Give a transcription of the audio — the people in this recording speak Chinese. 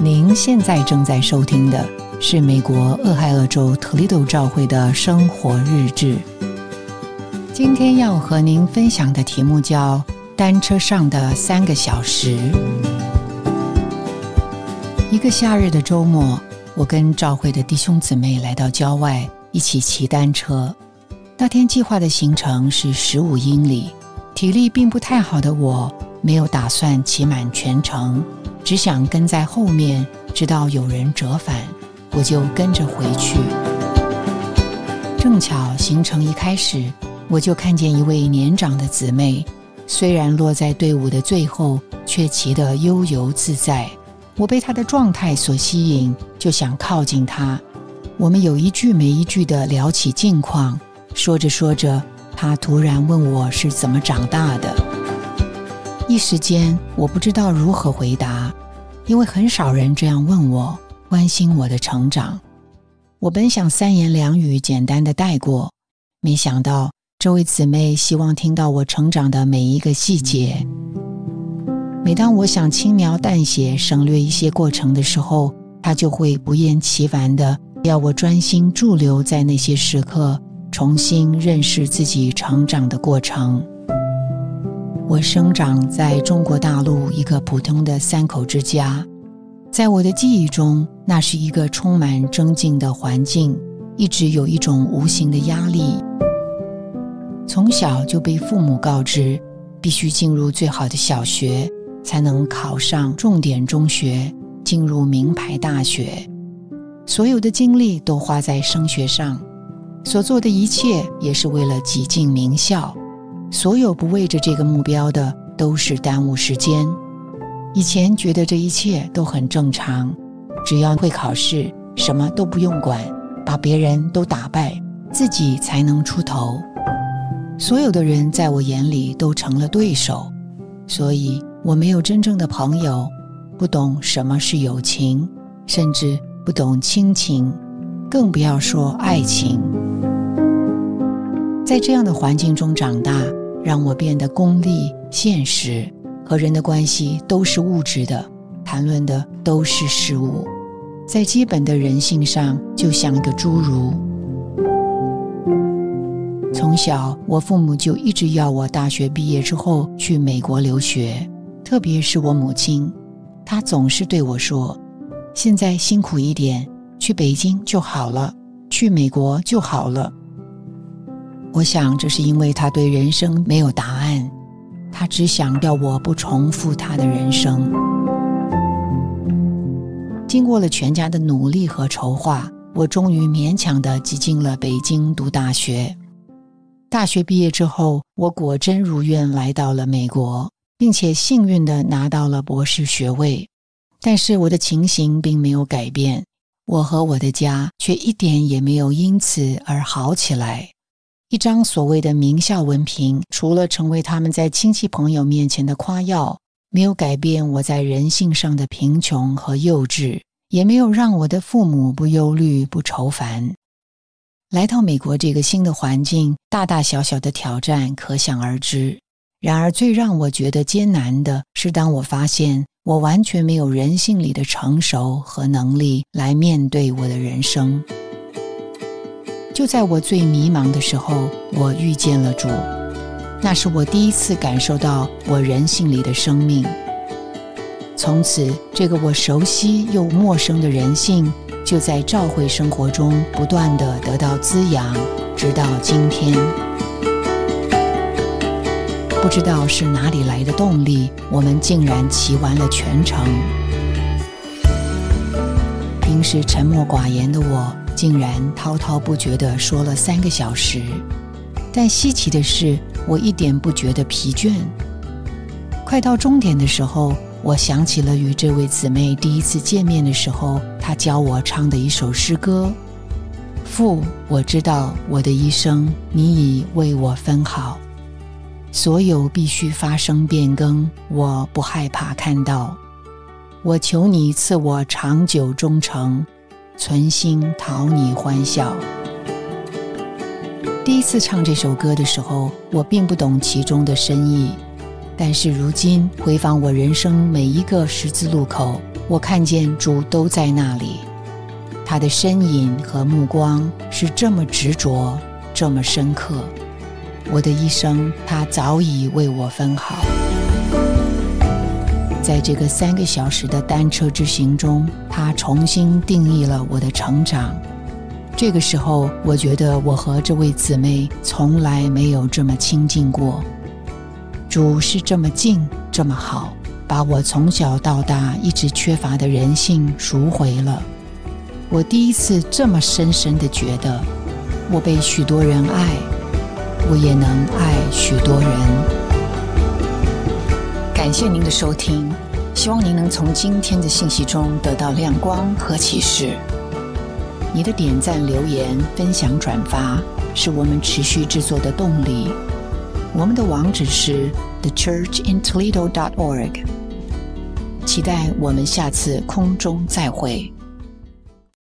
您现在正在收听的是美国俄亥俄州特利多教会的生活日志。今天要和您分享的题目叫单车上的3个小时。一个夏日的周末，我跟教会的弟兄姊妹来到郊外，一起骑单车。那天计划的行程是15英里，体力并不太好的我没有打算骑满全程，只想跟在后面，直到有人折返，我就跟着回去。正巧行程一开始，我就看见一位年长的姊妹，虽然落在队伍的最后，却骑得悠游自在。我被她的状态所吸引，就想靠近她。我们有一句没一句地聊起近况，说着说着，她突然问我是怎么长大的。一时间我不知道如何回答，因为很少人这样问我，关心我的成长。我本想3言2语简单的带过，没想到这位姊妹希望听到我成长的每一个细节。每当我想轻描淡写省略一些过程的时候，她就会不厌其烦地要我专心驻留在那些时刻，重新认识自己成长的过程。我生长在中国大陆一个普通的3口之家，在我的记忆中，那是一个充满争竞的环境，一直有一种无形的压力。从小就被父母告知，必须进入最好的小学，才能考上重点中学，进入名牌大学。所有的精力都花在升学上，所做的一切也是为了挤进名校。所有不为着这个目标的，都是耽误时间。以前觉得这一切都很正常，只要会考试，什么都不用管，把别人都打败，自己才能出头。所有的人在我眼里都成了对手，所以我没有真正的朋友，不懂什么是友情，甚至不懂亲情，更不要说爱情。在这样的环境中长大，让我变得功利、现实，和人的关系都是物质的，谈论的都是事物，在基本的人性上就像一个侏儒。从小，我父母就一直要我大学毕业之后去美国留学，特别是我母亲，她总是对我说，现在辛苦一点，去北京就好了，去美国就好了。我想这是因为他对人生没有答案，他只想要我不重复他的人生。经过了全家的努力和筹划，我终于勉强地挤进了北京读大学。大学毕业之后，我果真如愿来到了美国，并且幸运地拿到了博士学位。但是我的情形并没有改变，我和我的家却一点也没有因此而好起来。一张所谓的名校文凭，除了成为他们在亲戚朋友面前的夸耀，没有改变我在人性上的贫穷和幼稚，也没有让我的父母不忧虑不愁烦。来到美国这个新的环境，大大小小的挑战可想而知。然而最让我觉得艰难的是，当我发现我完全没有人性里的成熟和能力来面对我的人生。就在我最迷茫的时候，我遇见了主，那是我第一次感受到我人性里的生命。从此，这个我熟悉又陌生的人性，就在教会生活中不断地得到滋养，直到今天。不知道是哪里来的动力，我们竟然骑完了全程。平时沉默寡言的我，竟然滔滔不绝地说了3个小时。但稀奇的是，我一点不觉得疲倦。快到终点的时候，我想起了与这位姊妹第一次见面的时候，她教我唱的一首诗歌：父，我知道我的一生你已为我分好，所有必须发生变更，我不害怕看到。我求你赐我长久忠诚，存心讨你欢笑。第一次唱这首歌的时候，我并不懂其中的深意，但是如今回望我人生每一个十字路口，我看见主都在那里，他的身影和目光是这么执着，这么深刻。我的一生他早已为我分好。在这个3个小时的单车之行中，他重新定义了我的成长。这个时候，我觉得我和这位姊妹从来没有这么亲近过。主是这么近，这么好，把我从小到大一直缺乏的人性赎回了。我第一次这么深深地觉得，我被许多人爱，我也能爱许多人。感谢您的收听，希望您能从今天的信息中得到亮光和启示。你的点赞、留言、分享、转发是我们持续制作的动力。我们的网址是 thechurchintoledo.org。期待我们下次空中再会。